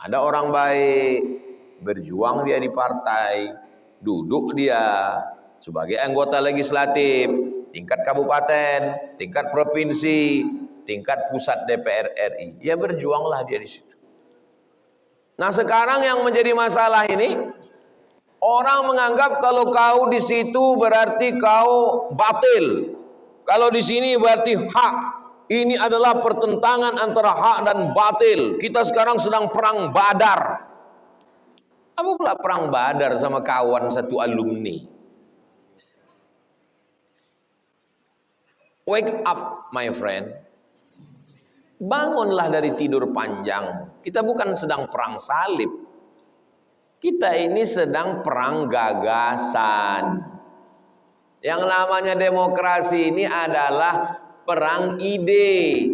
Ada orang baik, berjuang dia di partai, duduk dia sebagai anggota legislatif, tingkat kabupaten, tingkat provinsi, tingkat pusat DPR RI. Ya berjuanglah dia di situ. Nah sekarang yang menjadi masalah ini, orang menganggap kalau kau di situ berarti kau batil. Kalau di sini berarti hak. Ini adalah pertentangan antara hak dan batil. Kita sekarang sedang perang Badar. Apa pula perang Badar sama kawan satu alumni? Wake up my friend. Bangunlah dari tidur panjang. Kita bukan sedang perang salib. Kita ini sedang perang gagasan. Yang namanya demokrasi ini adalah perang ide.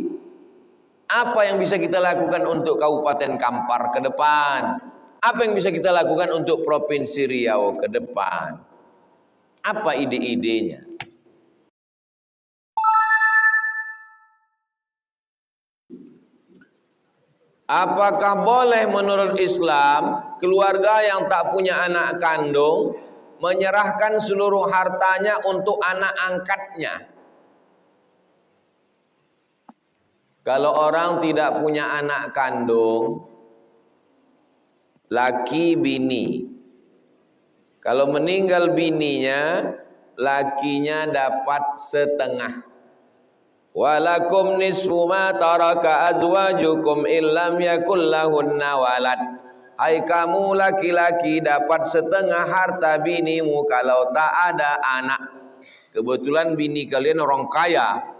Apa yang bisa kita lakukan untuk Kabupaten Kampar ke depan? Apa yang bisa kita lakukan untuk Provinsi Riau ke depan? Apa ide-idenya? Apakah boleh menurut Islam keluarga yang tak punya anak kandung menyerahkan seluruh hartanya untuk anak angkatnya? Kalau orang tidak punya anak kandung, laki bini, kalau meninggal bininya, lakinya dapat setengah. Walakum nisfu ma taraka azwajukum illam yakul lahunna walad. Hai kamu laki-laki dapat setengah harta binimu kalau tak ada anak. Kebetulan bini kalian orang kaya,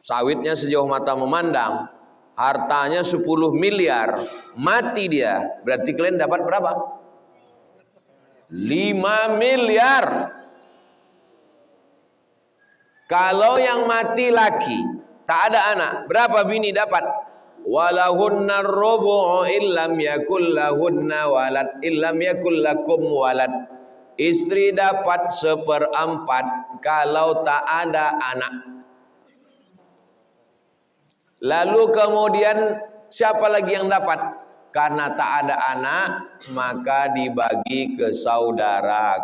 sawitnya sejauh mata memandang, hartanya 10 miliar, mati dia, berarti kalian dapat berapa? 5 miliar. Kalau yang mati laki, tak ada anak, berapa bini dapat? Walahunna rubu'u illam yakul lahunna walad illam yakul lakum walad. Istri dapat 1/4 kalau tak ada anak. Lalu kemudian siapa lagi yang dapat? Karena tak ada anak, maka dibagi ke saudara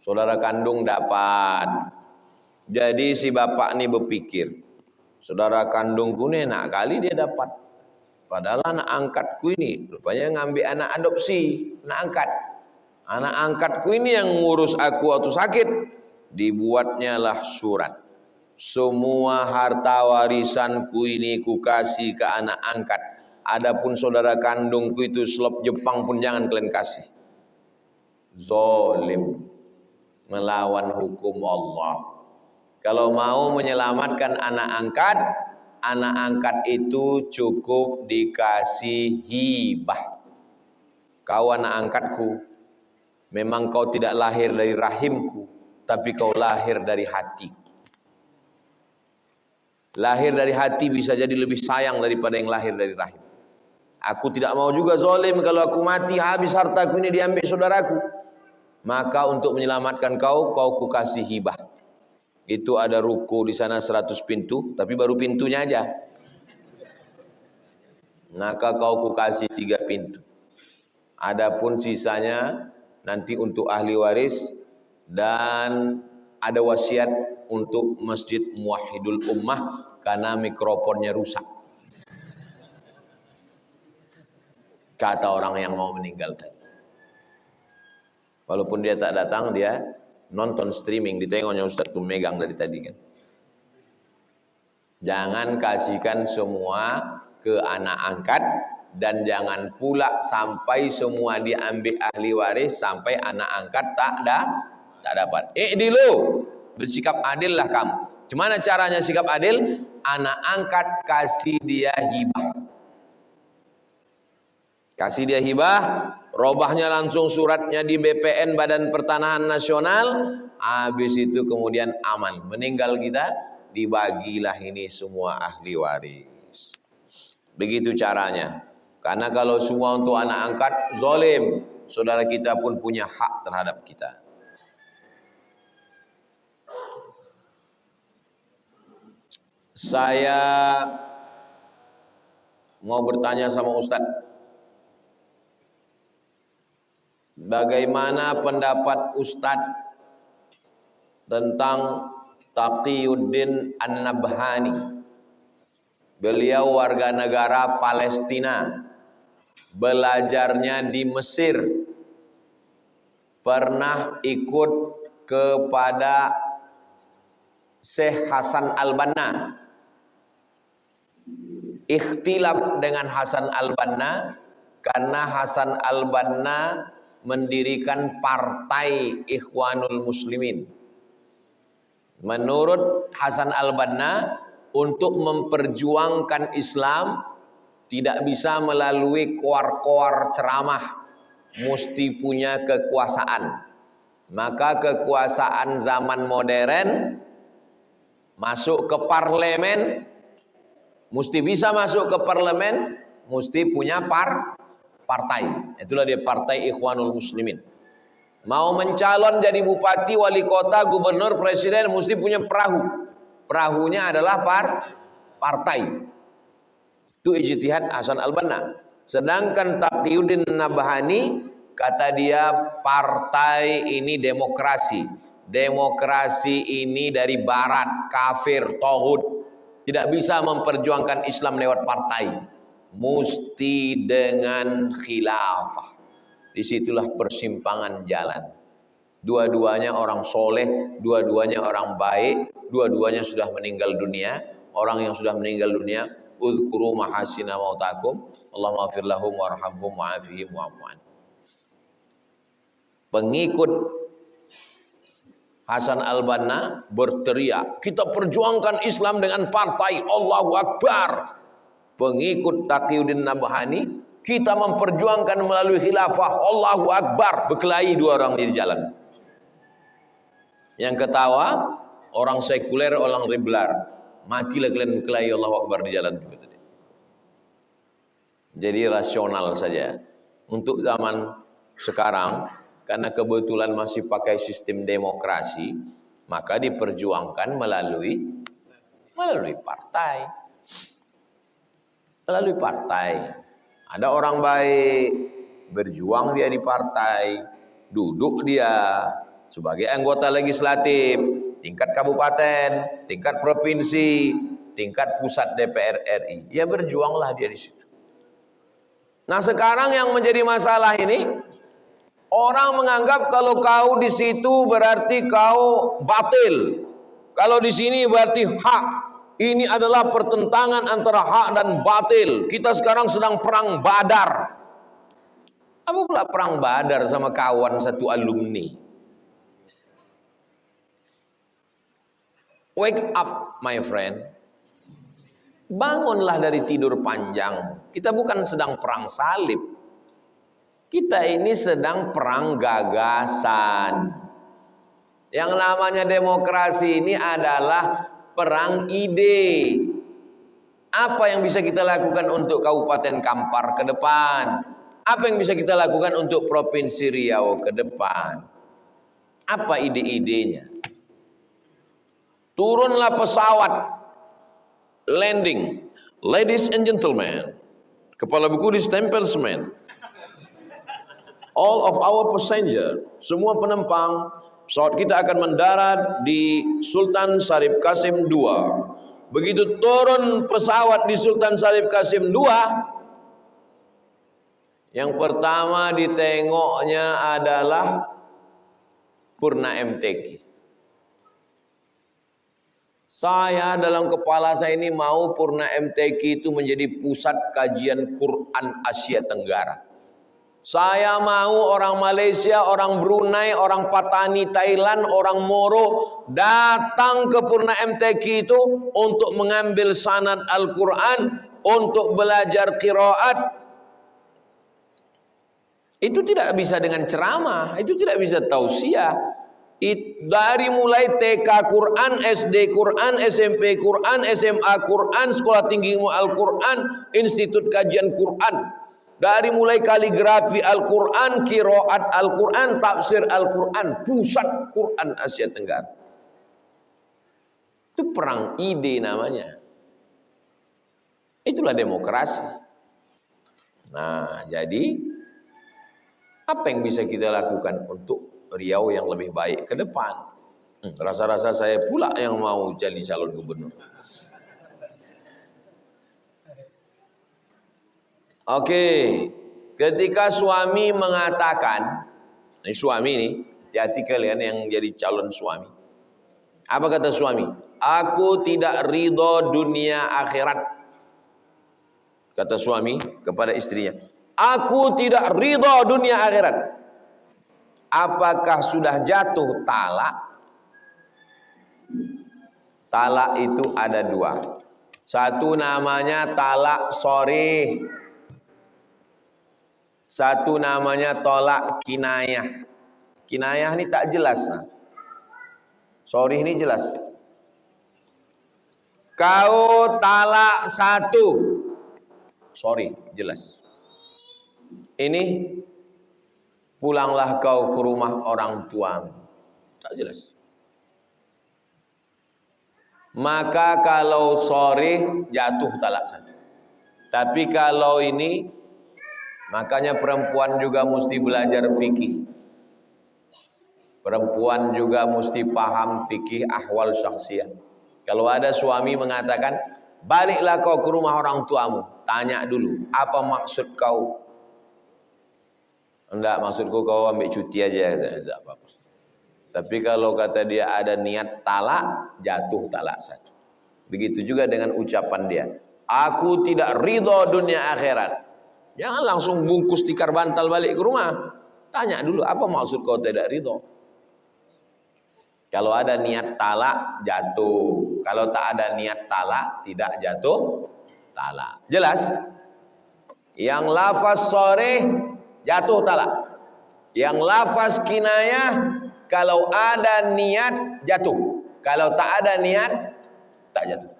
saudara kandung dapat. Jadi si bapak ini berpikir, saudara kandungku ini enak kali dia dapat. Padahal anak angkatku ini rupanya ngambil anak adopsi, anak angkat. Anak angkatku ini yang ngurus aku waktu sakit. Dibuatnya lah surat. Semua harta warisanku ini ku kasih ke anak angkat. Adapun saudara kandungku itu selop Jepang pun jangan kalian kasih. Zolim, melawan hukum Allah. Kalau mau menyelamatkan anak angkat itu cukup dikasih hibah. Kau anak angkatku, memang kau tidak lahir dari rahimku, tapi kau lahir dari hatiku. Lahir dari hati bisa jadi lebih sayang daripada yang lahir dari rahim. Aku tidak mau juga zalim kalau aku mati habis hartaku ini diambil saudaraku. Maka untuk menyelamatkan kau ku kasih hibah. Itu ada ruko di sana 100 pintu, tapi baru pintunya aja. Maka kau ku kasih 3 pintu. Adapun sisanya nanti untuk ahli waris dan ada wasiat untuk Masjid Muwahhidul Ummah karena mikrofonnya rusak. Kata orang yang mau meninggal tadi. Walaupun dia tak datang, dia nonton streaming, ditengoknya Ustaz tuh megang dari tadi kan. Jangan kasihkan semua ke anak angkat dan jangan pula sampai semua diambil ahli waris sampai anak angkat tak dapat. Dulu bersikap adil lah kamu. Gimana caranya sikap adil? Anak angkat kasih dia hibah. Kasih dia hibah, robahnya langsung suratnya di BPN Badan Pertanahan Nasional, habis itu kemudian aman. Meninggal kita, dibagilah ini semua ahli waris. Begitu caranya. Karena kalau semua untuk anak angkat, zalim. Saudara kita pun punya hak terhadap kita. Saya mau bertanya sama Ustadz, bagaimana pendapat Ustadz tentang Taqiyuddin An-Nabhani? Beliau warga negara Palestina, belajarnya di Mesir, pernah ikut kepada Syekh Hasan Al-Banna, ikhtilaf dengan Hasan Al-Banna karena Hasan Al-Banna mendirikan partai Ikhwanul Muslimin. Menurut Hasan Al-Banna, untuk memperjuangkan Islam tidak bisa melalui koar-koar ceramah, mesti punya kekuasaan. Maka kekuasaan zaman modern masuk ke parlemen, mesti bisa masuk ke parlemen, mesti punya partai. Itulah dia Partai Ikhwanul Muslimin. Mau mencalon jadi bupati, wali kota, gubernur, presiden, mesti punya perahu. Perahunya adalah partai. Itu ijtihad Hasan Al-Banna. Sedangkan Taqiyuddin Nabhani, kata dia, partai ini demokrasi. Demokrasi ini dari barat, kafir, tauhid. Tidak bisa memperjuangkan Islam lewat partai. Mesti dengan khilafah. Disitulah persimpangan jalan. Dua-duanya orang soleh, dua-duanya orang baik, dua-duanya sudah meninggal dunia. Orang yang sudah meninggal dunia, uzkuru mahasina mautakum, Allahumma ighfir lahum warhamhum wa'afihim wa'fu anhum. Pengikut Hasan Al-Banna berteriak, kita perjuangkan Islam dengan partai, Allahu Akbar. Pengikut Taqiyuddin Nabhani, kita memperjuangkan melalui khilafah, Allahu Akbar. Berkelahi dua orang di jalan. Yang ketawa orang sekuler, orang liberal. Matilah kalian berkelahi, Allahu Akbar di jalan juga tadi. Jadi rasional saja. Untuk zaman sekarang, karena kebetulan masih pakai sistem demokrasi, maka diperjuangkan melalui partai. Melalui partai. Ada orang baik, berjuang dia di partai, duduk dia sebagai anggota legislatif, tingkat kabupaten, tingkat provinsi, tingkat pusat DPR RI. Ya berjuanglah dia di situ. Nah sekarang yang menjadi masalah ini, orang menganggap kalau kau di situ berarti kau batil. Kalau di sini berarti hak. Ini adalah pertentangan antara hak dan batil. Kita sekarang sedang perang Badar. Apa pula perang Badar sama kawan satu alumni? Wake up my friend. Bangunlah dari tidur panjang. Kita bukan sedang perang salib. Kita ini sedang perang gagasan. Yang namanya demokrasi ini adalah perang ide. Apa yang bisa kita lakukan untuk Kabupaten Kampar ke depan? Apa yang bisa kita lakukan untuk Provinsi Riau ke depan? Apa ide-idenya? Turunlah pesawat, landing, ladies and gentlemen, kepala buku ditempel semen. All of our passenger, semua penumpang, pesawat kita akan mendarat di Sultan Syarif Qasim II. Begitu turun pesawat di Sultan Syarif Qasim II, yang pertama ditengoknya adalah Purna MTQ. Saya dalam kepala saya ini mau Purna MTQ itu menjadi pusat kajian Quran Asia Tenggara. Saya mau orang Malaysia, orang Brunei, orang Patani Thailand, orang Moro datang ke Purna MTQ itu untuk mengambil sanad Al-Quran, untuk belajar qiraat. Itu tidak bisa dengan ceramah, itu tidak bisa tausiah. Dari mulai TK Quran, SD Quran, SMP Quran, SMA Quran, Sekolah Tinggi Ilmu Al-Quran, Institut Kajian Quran. Dari mulai kaligrafi Al-Quran, qiraat Al-Quran, tafsir Al-Quran, pusat Quran Asia Tenggara. Itu perang ide namanya. Itulah demokrasi. Nah, jadi apa yang bisa kita lakukan untuk Riau yang lebih baik ke depan? Rasa-rasa saya pula yang mau jadi calon gubernur. Oke, ketika suami mengatakan, ini suami nih, hati-hati kalian yang jadi calon suami. Apa kata suami? Aku tidak ridho dunia akhirat. Kata suami kepada istrinya, aku tidak ridho dunia akhirat. Apakah sudah jatuh talak? Talak itu ada dua. Satu namanya talak sharih. Satu namanya tolak kinayah. Kinayah ini tak jelas. Sharih ini jelas. Kau talak satu. Sorry, jelas. Ini pulanglah kau ke rumah orang tuamu. Tak jelas. Maka kalau sharih jatuh talak satu. Tapi kalau ini, makanya perempuan juga mesti belajar fikih. Perempuan juga mesti paham fikih ahwal syakhsiyah. Kalau ada suami mengatakan, baliklah kau ke rumah orang tuamu. Tanya dulu, apa maksud kau? Enggak, maksudku kau ambil cuti aja. Tidak apa-apa. Tapi kalau kata dia ada niat talak, jatuh talak satu. Begitu juga dengan ucapan dia, aku tidak ridho dunia akhirat. Jangan langsung bungkus tikar bantal balik ke rumah. Tanya dulu, apa maksud kau tidak ridho? Kalau ada niat talak, jatuh. Kalau tak ada niat talak, tidak jatuh talak. Jelas? Yang lafaz sharih jatuh talak. Yang lafaz kinayah, kalau ada niat jatuh. Kalau tak ada niat, tak jatuh.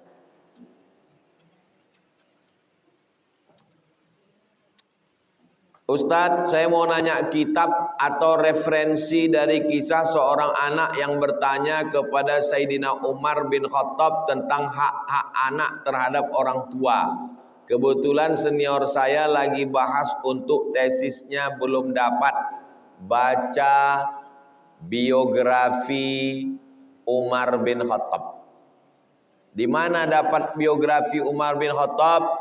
Ustadz, saya mau nanya kitab atau referensi dari kisah seorang anak yang bertanya kepada Sayyidina Umar bin Khattab tentang hak-hak anak terhadap orang tua. Kebetulan senior saya lagi bahas untuk tesisnya, belum dapat baca biografi Umar bin Khattab. Di mana dapat biografi Umar bin Khattab?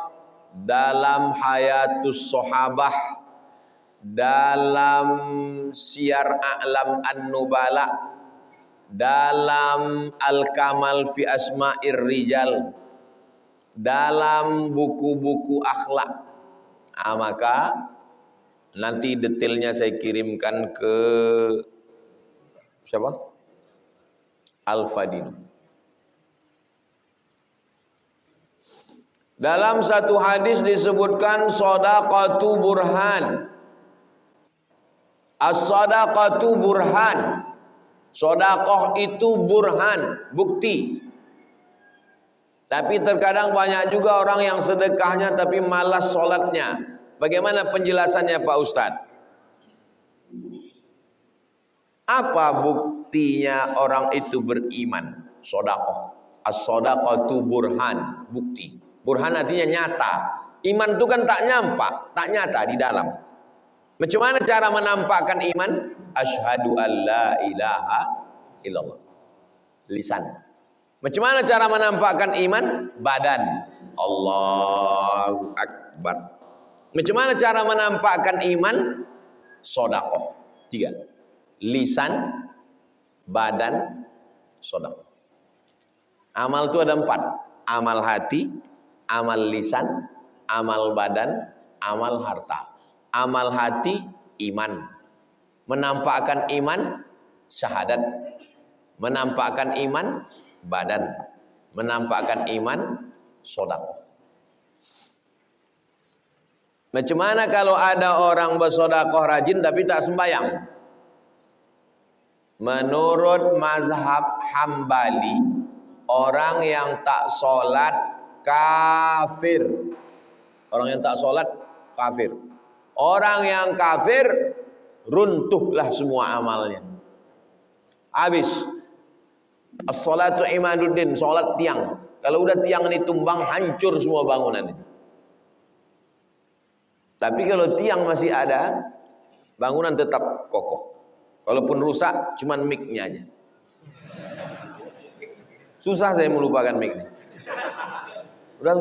Dalam Hayatus Sahabah, dalam Syiar A'lam An-Nubala, dalam Al-Kamal fi Asma'ir Rijal, dalam buku-buku akhlak. Maka nanti detailnya saya kirimkan ke siapa? Al-Fadin. Dalam satu hadis disebutkan shadaqatu burhan. As-shadaqatu burhan. Sedekah itu burhan, bukti. Tapi terkadang banyak juga orang yang sedekahnya tapi malas sholatnya. Bagaimana penjelasannya Pak Ustadz? Apa buktinya orang itu beriman? Sedekah. As-shadaqatu burhan, bukti. Burhan artinya nyata. Iman itu kan tak nyampak, tak nyata di dalam. Macam mana cara menampakkan iman? Asyhadu an la ilaha illallah. Lisan. Macam mana cara menampakkan iman? Badan. Allahu Akbar. Macam mana cara menampakkan iman? Sedekah. 3. Lisan, badan, sedekah. Amal itu ada 4. Amal hati, amal lisan, amal badan, amal harta. Amal hati, iman. Menampakkan iman, syahadat. Menampakkan iman, badan. Menampakkan iman, sedekah. Macam mana kalau ada orang bersedekah rajin tapi tak sembahyang? Menurut mazhab Hambali, orang yang tak sholat kafir. Orang yang tak sholat kafir. Orang yang kafir runtuhlah semua amalnya. Habis. As-sholatu imaduddin, sholat tiang. Kalau udah tiang ini tumbang, hancur semua bangunan ini. Tapi kalau tiang masih ada, bangunan tetap kokoh. Walaupun rusak, cuman mic-nya aja. Susah saya melupakan mic ini. Udah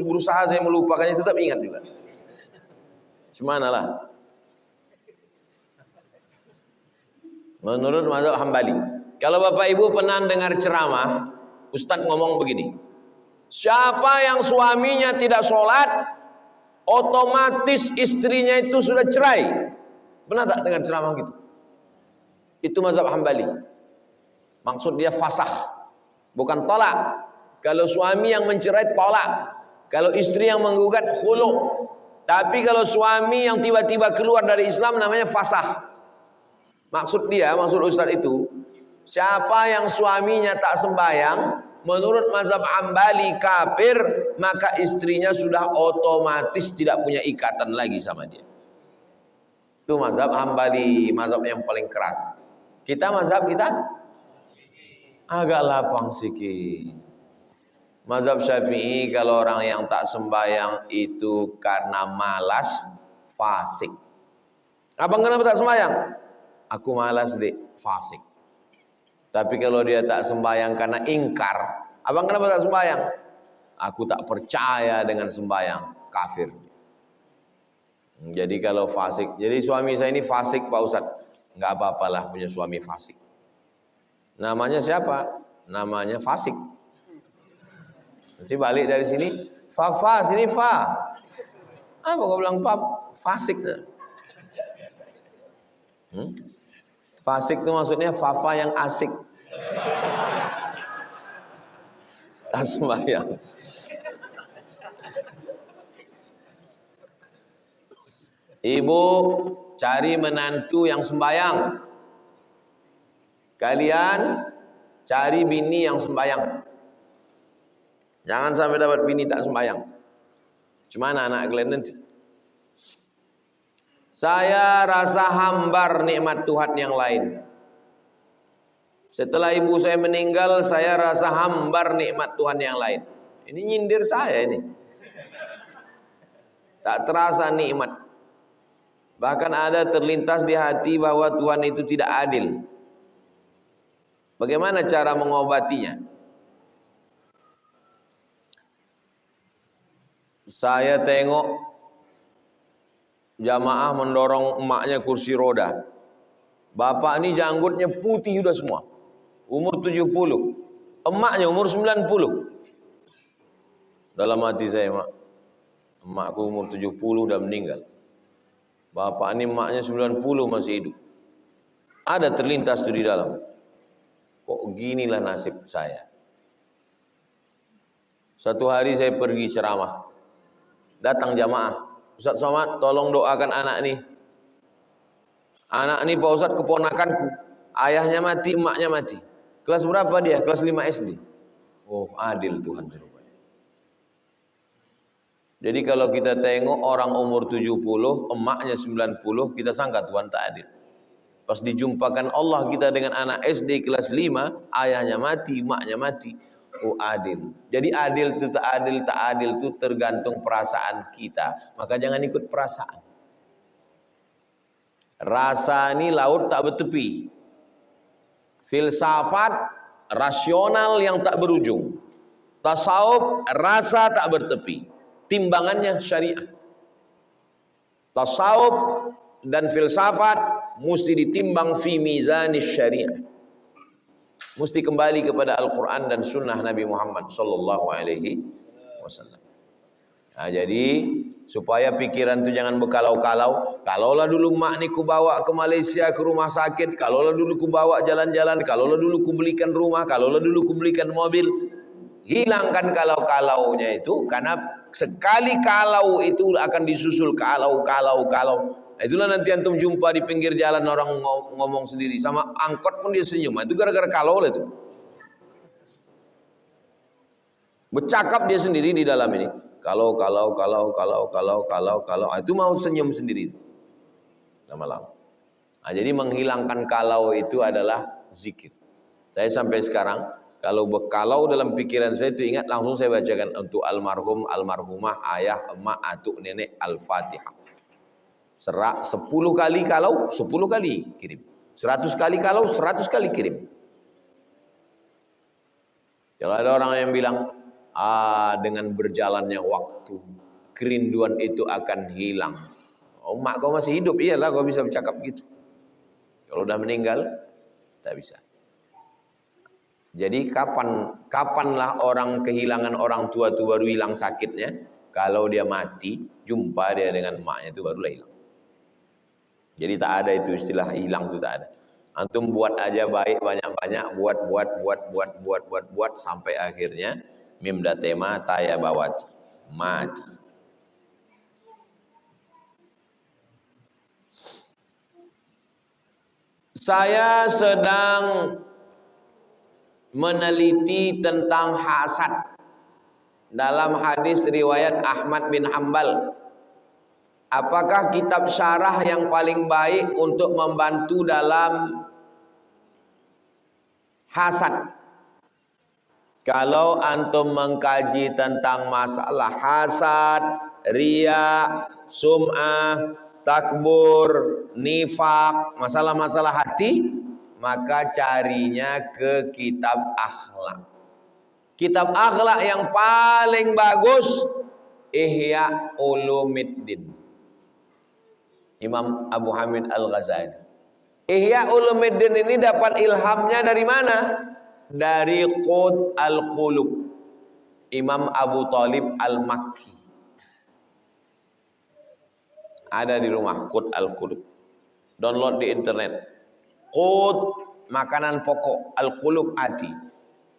berusaha saya melupakannya, tetap ingat juga. Semanalah. Menurut mazhab Hambali. Kalau Bapak Ibu pernah dengar ceramah, Ustadz ngomong begini. Siapa yang suaminya tidak sholat, otomatis istrinya itu sudah cerai. Pernah tak dengar ceramah gitu? Itu mazhab Hambali. Maksud dia fasah, bukan tolak. Kalau suami yang mencerai, tolak. Kalau istri yang menggugat, khulu'. Tapi kalau suami yang tiba-tiba keluar dari Islam, namanya fasah. Maksud Ustaz itu, siapa yang suaminya tak sembahyang, menurut mazhab Hambali kafir, maka istrinya sudah otomatis tidak punya ikatan lagi sama dia. Itu mazhab Hambali, mazhab yang paling keras. Mazhab kita agak lapang sikit. Mazhab Syafi'i, kalau orang yang tak sembahyang itu karena malas, fasik. Abang kenapa tak sembahyang? Aku malas dek, fasik. Tapi kalau dia tak sembahyang karena ingkar, abang kenapa tak sembahyang? Aku tak percaya dengan sembahyang, kafir. Jadi kalau fasik, jadi suami saya ini fasik Pak Ustadz. Enggak apa-apalah punya suami fasik. Namanya siapa? Namanya fasik. Nanti balik dari sini, fa sini fa. Apa kau bilang pap? Fasik. Fasik itu maksudnya fafa yang asik. Tak sembahyang. Ibu cari menantu yang sembahyang. Kalian cari bini yang sembahyang. Jangan sampai dapat bini tak sembahyang. Cuma anak kalian nanti. Saya rasa hambar nikmat Tuhan yang lain. Setelah ibu saya meninggal, saya rasa hambar nikmat Tuhan yang lain. Ini nyindir saya ini. Tak terasa nikmat. Bahkan ada terlintas di hati bahwa Tuhan itu tidak adil. Bagaimana cara mengobatinya? Saya tengok jamaah mendorong emaknya kursi roda. Bapak ini janggutnya putih sudah semua. Umur 70. Emaknya umur 90. Dalam hati saya, emakku umur 70 sudah meninggal. Bapak ini emaknya 90 masih hidup. Ada terlintas itu di dalam. Kok ginilah nasib saya. Satu hari saya pergi ceramah. Datang jamaah. Ustaz Somad, tolong doakan anak ini. Anak ini Pak Ustaz keponakanku. Ayahnya mati, emaknya mati. Kelas berapa dia? Kelas 5 SD. Oh, adil Tuhan rupanya. Jadi kalau kita tengok orang umur 70, emaknya 90, kita sangka Tuhan tak adil. Pas dijumpakan Allah kita dengan anak SD kelas 5, ayahnya mati, emaknya mati. Oh, adil. Jadi adil itu tak adil itu tergantung perasaan kita. Maka jangan ikut perasaan. Rasa ini laut tak bertepi. Filsafat rasional yang tak berujung. Tasawuf rasa tak bertepi. Timbangannya syariat. Tasawuf dan filsafat mesti ditimbang fi mizanis syariah. Mesti kembali kepada Al-Quran dan Sunnah Nabi Muhammad Sallallahu Alaihi Wasallam. Nah, jadi supaya pikiran itu jangan berkalau-kalau. Kalaulah dulu mak ni ku bawa ke Malaysia ke rumah sakit, kalaulah dulu ku bawa jalan-jalan, kalaulah dulu ku belikan rumah, kalaulah dulu ku belikan mobil. Hilangkan kalau-kalaunya itu, karena sekali kalau itu akan disusul kalau. Itulah nanti antum jumpa di pinggir jalan orang ngomong sendiri, sama angkot pun dia senyum. Itu gara-gara kalau lah itu. Bercakap dia sendiri di dalam ini. Kalau. Itu mau senyum sendiri. Lama-lama. Nah, jadi menghilangkan kalau itu adalah zikir. Saya sampai sekarang kalau dalam pikiran saya itu ingat langsung saya bacakan untuk almarhum, almarhumah, ayah, emak, atuk, nenek, Al-Fatihah. Serak 10 kali kalau 10 kali kirim. 100 kali kalau 100 kali kirim. Kalau ada orang yang bilang, dengan berjalannya waktu, kerinduan itu akan hilang. Oh, mak kau masih hidup, iyalah kau bisa bercakap gitu. Kalau udah meninggal, tak bisa. Jadi kapanlah orang kehilangan orang tua itu baru hilang sakitnya? Kalau dia mati, jumpa dia dengan emaknya itu barulah hilang. Jadi tak ada itu istilah hilang itu tak ada. Antum buat aja baik banyak-banyak, buat sampai akhirnya mimda tema taya bawati, mati. Saya sedang meneliti tentang hasad dalam hadis riwayat Ahmad bin Hanbal. Apakah kitab syarah yang paling baik untuk membantu dalam hasad? Kalau antum mengkaji tentang masalah hasad, riya, sum'ah, takbur, nifak, masalah-masalah hati, maka carinya ke kitab akhlak. Kitab akhlak yang paling bagus Ihya Ulumuddin, Imam Abu Hamid Al-Ghazali. Ihya Ulumuddin ini dapat ilhamnya dari mana? Dari Qut Al-Qulub, Imam Abu Talib Al-Makki. Ada di rumah Qut Al-Qulub. Download di internet. Qut makanan pokok, Al-Qulub hati.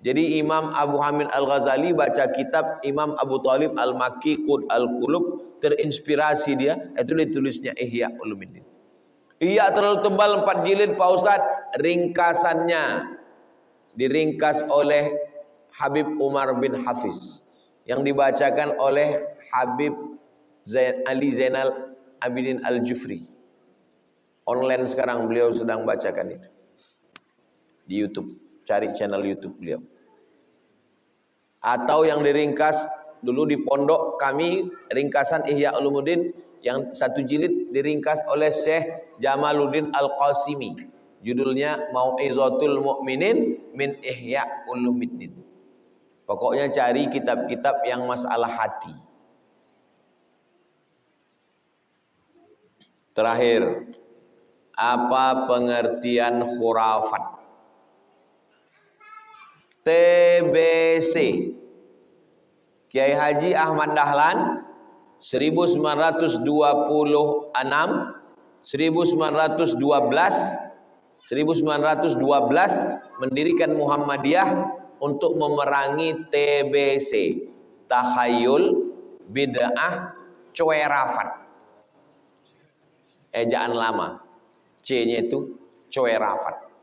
Jadi Imam Abu Hamid Al-Ghazali baca kitab Imam Abu Talib Al-Makki Qut Al-Qulub, terinspirasi dia, itu ditulisnya Ihya Ulumuddin. Iya terlalu tebal 4 jilid Pak Ustadz. Ringkasannya diringkas oleh Habib Umar bin Hafiz, yang dibacakan oleh Habib Ali Zainal Abidin Al-Jufri. Online sekarang beliau sedang bacakan itu di YouTube, cari channel YouTube beliau. Atau yang diringkas dulu di pondok kami, ringkasan Ihya Ulumuddin yang 1 jilid diringkas oleh Syekh Jamaluddin Al-Qasimi. Judulnya Mau'izatul Mu'minin min Ihya Ulumuddin. Pokoknya cari kitab-kitab yang masalah hati. Terakhir, apa pengertian khurafat? TBC, Kiai Haji Ahmad Dahlan 1926 1912 mendirikan Muhammadiyah untuk memerangi TBC, takhayul, bid'ah, cuerafat. Ejaan lama, C-nya itu cuerafat.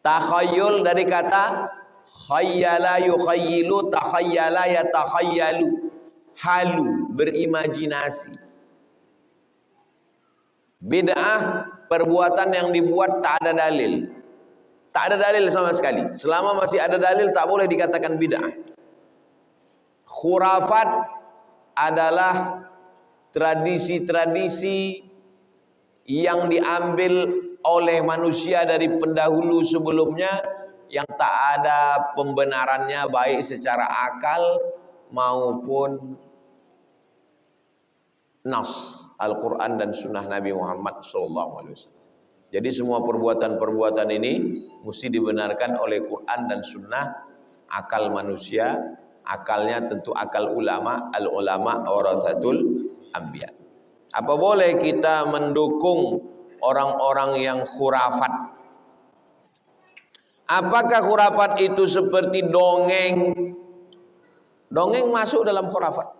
Takhayul dari kata khayyala yukhayyilu, takhayyala yatakhayyalu, halu, berimajinasi. Bid'ah, perbuatan yang dibuat tak ada dalil. Tak ada dalil sama sekali. Selama masih ada dalil tak boleh dikatakan bid'ah. Khurafat adalah tradisi-tradisi yang diambil oleh manusia dari pendahulu sebelumnya yang tak ada pembenarannya baik secara akal maupun nas Al-Quran dan Sunnah Nabi Muhammad SAW. Jadi semua perbuatan-perbuatan ini mesti dibenarkan oleh Quran dan Sunnah. Akal manusia, akalnya tentu akal ulama. Al-ulama warasatul anbiya. Apa boleh kita mendukung orang-orang yang khurafat? Apakah khurafat itu seperti dongeng? Dongeng masuk dalam khurafat.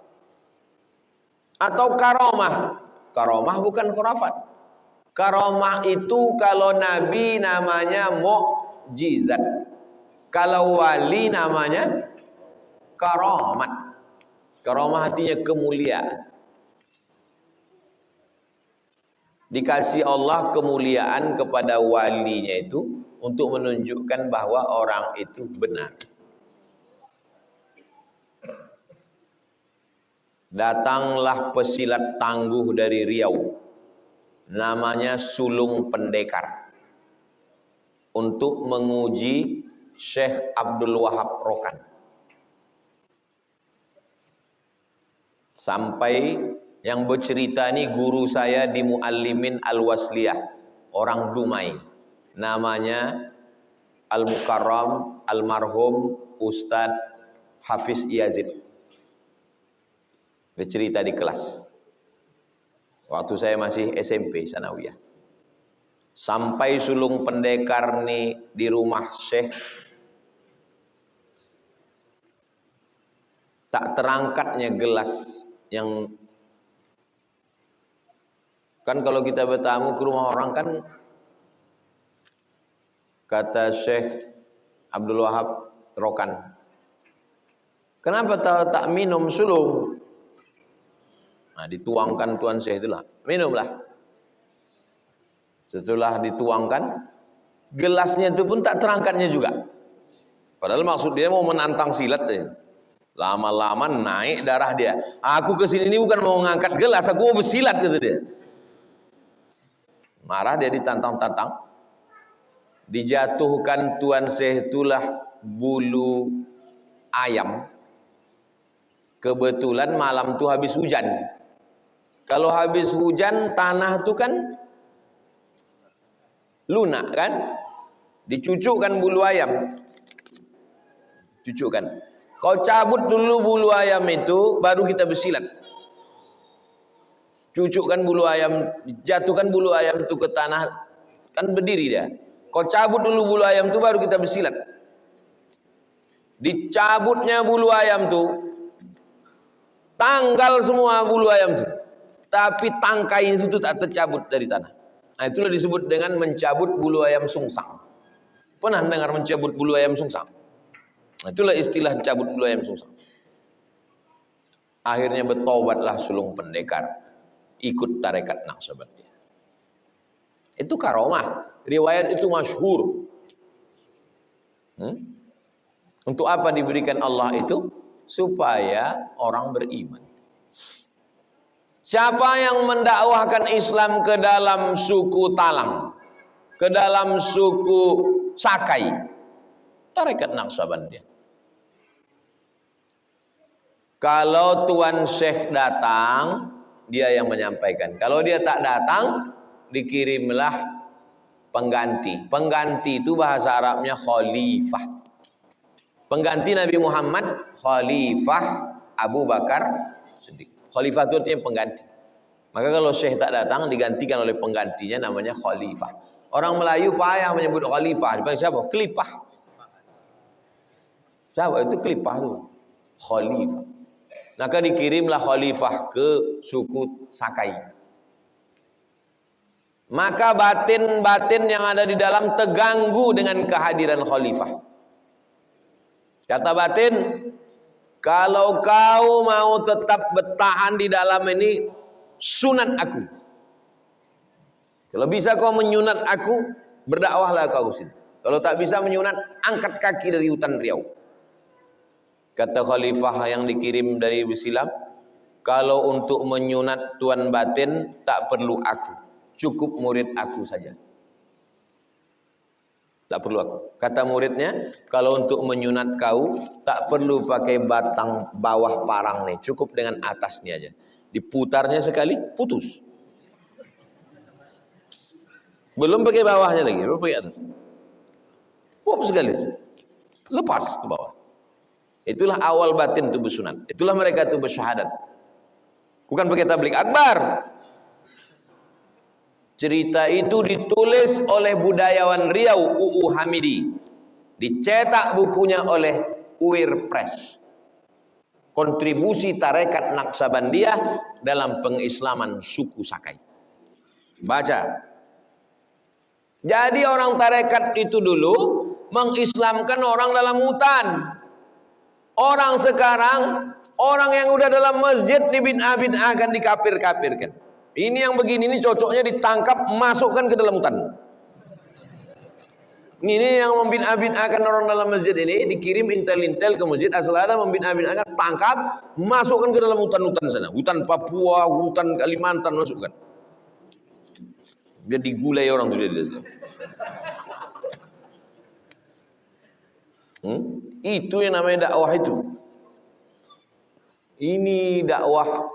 Atau karomah? Karomah bukan khurafat. Karomah itu kalau nabi namanya mukjizat. Kalau wali namanya karomat. Karomah artinya kemuliaan. Dikasih Allah kemuliaan kepada walinya itu untuk menunjukkan bahwa orang itu benar. datanglah pesilat tangguh dari Riau, namanya Sulung Pendekar, untuk menguji Syekh Abdul Wahab Rokan. Sampai yang bercerita ini guru saya di Muallimin Al-Wasliyah, orang Dumai, namanya Al-Mukarram Almarhum Ustadz Hafiz Yazid. Bercerita di kelas waktu saya masih SMP Sanawiyah. Sampai Sulung Pendekar nih di rumah Syekh, tak terangkatnya gelas yang, kan kalau kita bertamu ke rumah orang kan, kata Syekh Abdul Wahab Rokan, kenapa tak minum sulung? Nah, dituangkan Tuan Syekh itulah, minumlah. Setelah dituangkan, gelasnya itu pun tak terangkatnya juga. Padahal maksud dia mau menantang silat ya. Lama-lama naik darah dia. Aku kesini ini bukan mau ngangkat gelas, aku mau bersilat, gitu dia. Marah dia, ditantang-tantang. Dijatuhkan Tuan Syekh itulah bulu ayam. Kebetulan malam itu habis hujan. Kalau habis hujan tanah itu kan lunak kan? Dicucukkan bulu ayam. Cucukkan. Kau cabut dulu bulu ayam itu, baru kita bersilat. Cucukkan bulu ayam, jatuhkan bulu ayam itu ke tanah, kan berdiri dia. Kau cabut dulu bulu ayam itu, baru kita bersilat. Dicabutnya bulu ayam itu, tanggal semua bulu ayam itu, tapi tangkai itu tak tercabut dari tanah. Nah, itulah disebut dengan mencabut bulu ayam sungsang. Pernah dengar mencabut bulu ayam sungsang? Nah, itulah istilah cabut bulu ayam sungsang. Akhirnya bertobatlah Sulung Pendekar, ikut tarekat Naqsabandiyah. Itu karomah, riwayat itu masyhur. Untuk apa diberikan Allah itu? Supaya orang beriman. Siapa yang mendakwahkan Islam ke dalam suku Talang, ke dalam suku Sakai, tarekat Naqsabandiyah. Kalau Tuan Syekh datang, dia yang menyampaikan. Kalau dia tak datang, dikirimlah pengganti. Pengganti itu bahasa Arabnya khalifah. Pengganti Nabi Muhammad, khalifah Abu Bakar Siddiq. Khalifah itu artinya pengganti. Maka kalau Syekh tak datang, digantikan oleh penggantinya, namanya khalifah. Orang Melayu payah menyebut khalifah. Dipanggil siapa? Kelipah. Siapa itu kelipah itu? Khalifah. Maka dikirimlah khalifah ke suku Sakai. Maka batin-batin yang ada di dalam terganggu dengan kehadiran khalifah. Kata batin, kalau kau mau tetap bertahan di dalam ini, sunat aku. Kalau bisa kau menyunat aku, berdakwahlah kau sini. Kalau tak bisa menyunat, angkat kaki dari hutan Riau. Kata khalifah yang dikirim dari Silam, kalau untuk menyunat Tuan Batin tak perlu aku, cukup murid aku saja. Tak perlu aku. Kata muridnya, kalau untuk menyunat kau tak perlu pakai batang bawah parang nih, cukup dengan atasnya aja. Diputarnya sekali, putus. Belum pakai bawahnya lagi, belum pakai atas. Pop sekali, lepas ke bawah. Itulah awal batin itu bersunat. Itulah mereka itu bersyahadat. Bukan pakai tablik akbar. Cerita itu ditulis oleh budayawan Riau, UU Hamidi. Dicetak bukunya oleh UIR Press. Kontribusi tarekat Naqsabandiyah dalam pengislaman suku Sakai. Baca. Jadi orang tarekat itu dulu mengislamkan orang dalam hutan. Orang sekarang, orang yang udah dalam masjid dibid'ah akan dikafir-kafirkan. Ini yang begini ini cocoknya ditangkap, masukkan ke dalam hutan. Ini yang membid'ah-bid'ahkan orang dalam masjid ini, dikirim intel-intel ke masjid, asal ada membid'ah-bid'ahkan, tangkap, masukkan ke dalam hutan-hutan sana. Hutan Papua, hutan Kalimantan, masukkan. Dia digulai orang itu dia. Itu yang namanya dakwah itu. Ini dakwah.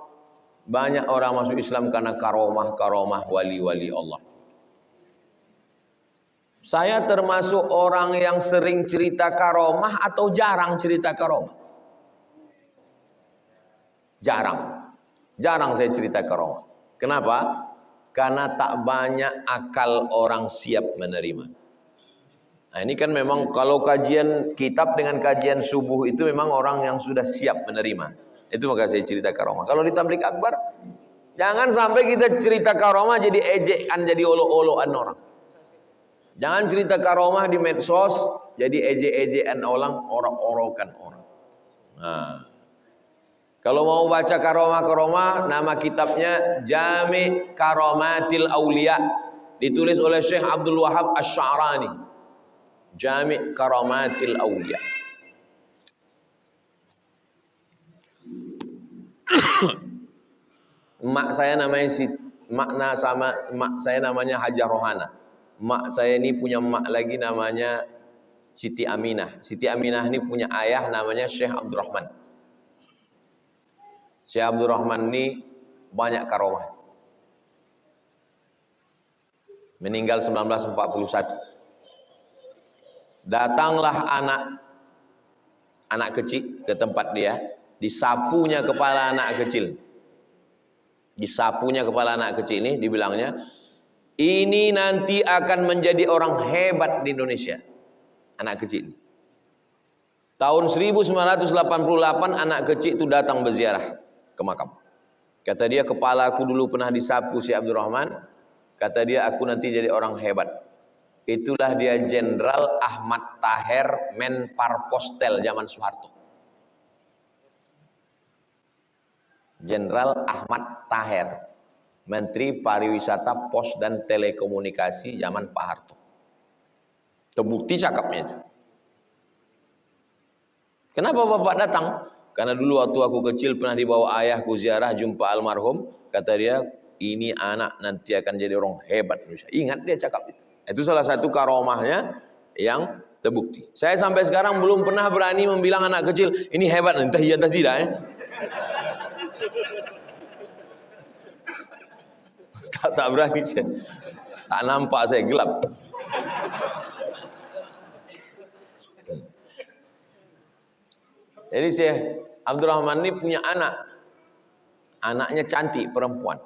Banyak orang masuk Islam karena karomah wali-wali Allah. Saya termasuk orang yang sering cerita karomah atau jarang cerita karomah? Jarang saya cerita karomah. Kenapa? Karena tak banyak akal orang siap menerima. Nah, ini kan memang kalau kajian kitab dengan kajian subuh itu memang orang yang sudah siap menerima. Itu maka saya cerita karomah. Kalau di tabligh akbar, jangan sampai kita cerita karomah jadi ejekan, jadi olok-olokan orang. Jangan cerita karomah di medsos jadi ejek-ejekan orang, orok-orokan orang. Nah, kalau mau baca karomah-karomah, nama kitabnya Jami' Karomatil Aulia, ditulis oleh Syekh Abdul Wahab Asy-Sya'rani. Jami' Karomatil Aulia. Mak saya namanya Hajar Rohana. Mak saya ini punya mak lagi namanya Siti Aminah. Siti Aminah ini punya ayah namanya Syekh Abdurrahman. Syekh Abdurrahman ini banyak karomah. Meninggal 1941. Datanglah anak kecil ke tempat dia, disapunya kepala anak kecil. Disapunya kepala anak kecil ini, dibilangnya, ini nanti akan menjadi orang hebat di Indonesia. Anak kecil ini. Tahun 1988 anak kecil itu datang berziarah ke makam. Kata dia, kepala aku dulu pernah disapu si Abdurrahman. Kata dia, aku nanti jadi orang hebat. Itulah dia Jenderal Ahmad Taher, Menparpostel zaman Soeharto. Jenderal Ahmad Taher, Menteri Pariwisata, Pos dan Telekomunikasi zaman Pak Harto. Terbukti cakapnya itu. Kenapa Bapak datang? Karena dulu waktu aku kecil pernah dibawa ayahku ziarah jumpa almarhum. Kata dia, ini anak nanti akan jadi orang hebat Indonesia. Ingat dia cakap itu. Itu salah satu karomahnya yang terbukti. Saya sampai sekarang belum pernah berani membilang anak kecil, ini hebat, entah iya entah tidak. Tak berani saya. Tak nampak saya, gelap. Jadi Syekh Abdurrahman ini punya anak. Anaknya cantik, perempuan.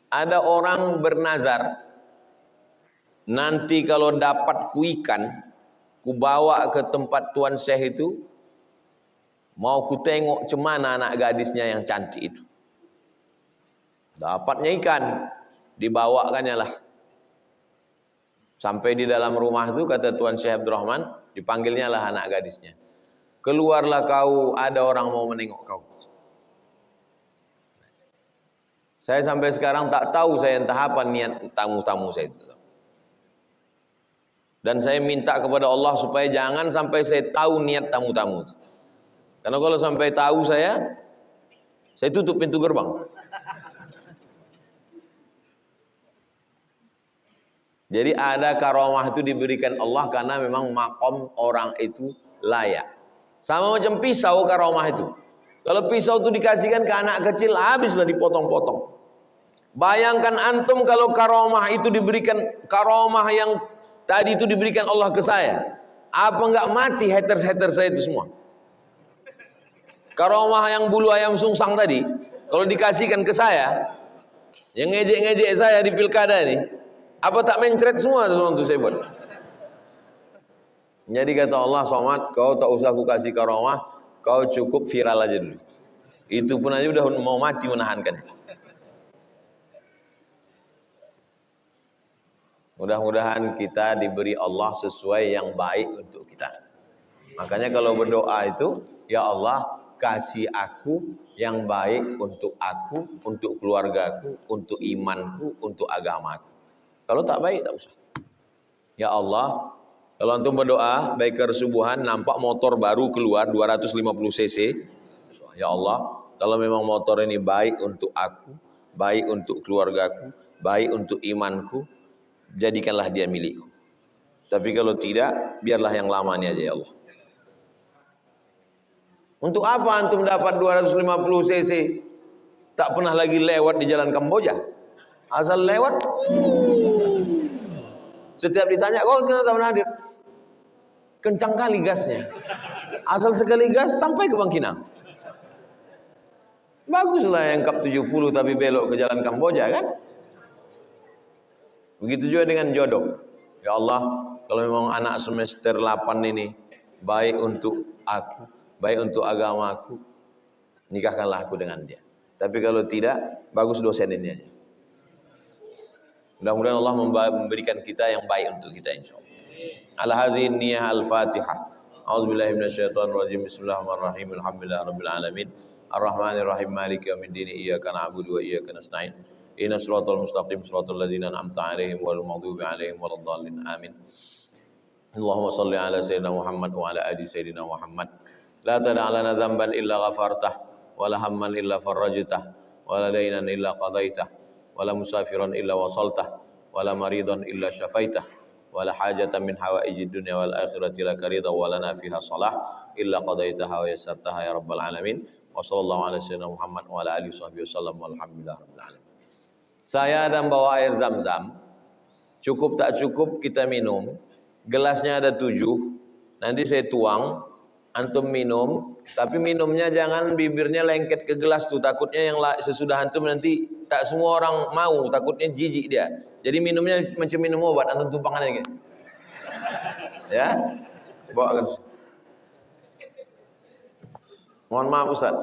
Ada orang bernazar, nanti kalau dapat ikan, ku bawa ke tempat Tuan Syekh itu, mau ku tengok cemana anak gadisnya yang cantik itu. Dapatnya ikan, dibawakannya lah. Sampai di dalam rumah itu, kata Tuan Syekh Abdurrahman, dipanggilnya lah anak gadisnya. Keluarlah kau, ada orang mau menengok kau. Saya sampai sekarang tak tahu saya entah apa niat tamu-tamu saya itu. Dan saya minta kepada Allah supaya jangan sampai saya tahu niat tamu-tamu. Karena kalau sampai tahu saya tutup pintu gerbang. Jadi ada karomah itu diberikan Allah karena memang makom orang itu layak. Sama macam pisau karomah itu. Kalau pisau itu dikasihkan ke anak kecil, habislah dipotong-potong. Bayangkan antum kalau karomah itu diberikan, karomah yang tadi itu diberikan Allah ke saya. Apa enggak mati haters-haters saya itu semua? Karomah yang bulu ayam sungsang tadi, kalau dikasihkan ke saya, yang ngejek-ngejek saya di pilkada ini, apa tak mencret semua itu saya buat. Jadi kata Allah, Somad, kau tak usah aku kasih karomah, kau cukup viral aja dulu. Itu pun aja udah mau mati menahankan. Mudah-mudahan kita diberi Allah sesuai yang baik untuk kita. Makanya kalau berdoa itu, ya Allah kasih aku yang baik untuk aku, untuk keluargaku, untuk imanku, untuk agamaku. Kalau tak baik tak usah. Ya Allah, Kalau antum berdoa baik kesubuhan nampak motor baru keluar 250 cc, ya Allah, kalau memang motor ini baik untuk aku, baik untuk keluargaku, baik untuk imanku, jadikanlah dia milikku. Tapi kalau tidak, biarlah yang lama ini aja ya Allah. Untuk apa antum dapat 250 cc? Tak pernah lagi lewat di jalan Kamboja. Asal lewat, setiap ditanya, kau kenapa tak hadir? Kencang kali gasnya. Asal sekali gas sampai ke Bangkinang. Baguslah yang kap 70 tapi belok ke jalan Kamboja kan? Begitu juga dengan jodoh. Ya Allah, kalau memang anak semester 8 ini baik untuk aku, baik untuk agamaku, nikahkanlah aku dengan dia. Tapi kalau tidak, bagus dosen ini aja. Mudah-mudahan Allah memberikan kita yang baik untuk kita insyaallah. Al-hazin niyah al-Fatihah. A'udzubillahi minasyaitonir rajim. Bismillahirrahmanirrahim. Alhamdulillahirabbil alamin. Arrahmanirrahim. Maliki yaumiddin. Iyyaka na'budu wa iyyaka nasta'in. Ihdinas siratal mustaqim. Siratal ladzina an'amta 'alaihim ghairil maghdubi 'alaihim waladdallin. Amin. Allahumma shalli ala sayyidina Muhammad wa ala ali sayyidina Muhammad. La tada' lana dzamban illa ghafartah wa la hamman illa farajtah wa la daynan illa qadaitah wa la musafiran illa wasaltah wa la maridan illa syafaitah wa la hajatan min hawaijid dunya wal akhirati laka ridha wa lana fiha salah illa qadaitaha wa yassartaha ya rabbal alamin. Wa sallallahu ala sayyidina Muhammad wa ala alihi washabbihi wasallam walhamdulillahi rabbil alamin. Saya dan bawa air Zam-Zam. Cukup tak cukup kita minum. Gelasnya ada 7. Nanti saya tuang, antum minum, tapi minumnya jangan bibirnya lengket ke gelas tuh, takutnya yang sesudah antum nanti tak semua orang mau, takutnya jijik dia. Jadi minumnya macam minum obat, antum tumpangannya gitu. Ya. Bawa ke. Mohon maaf Ustaz.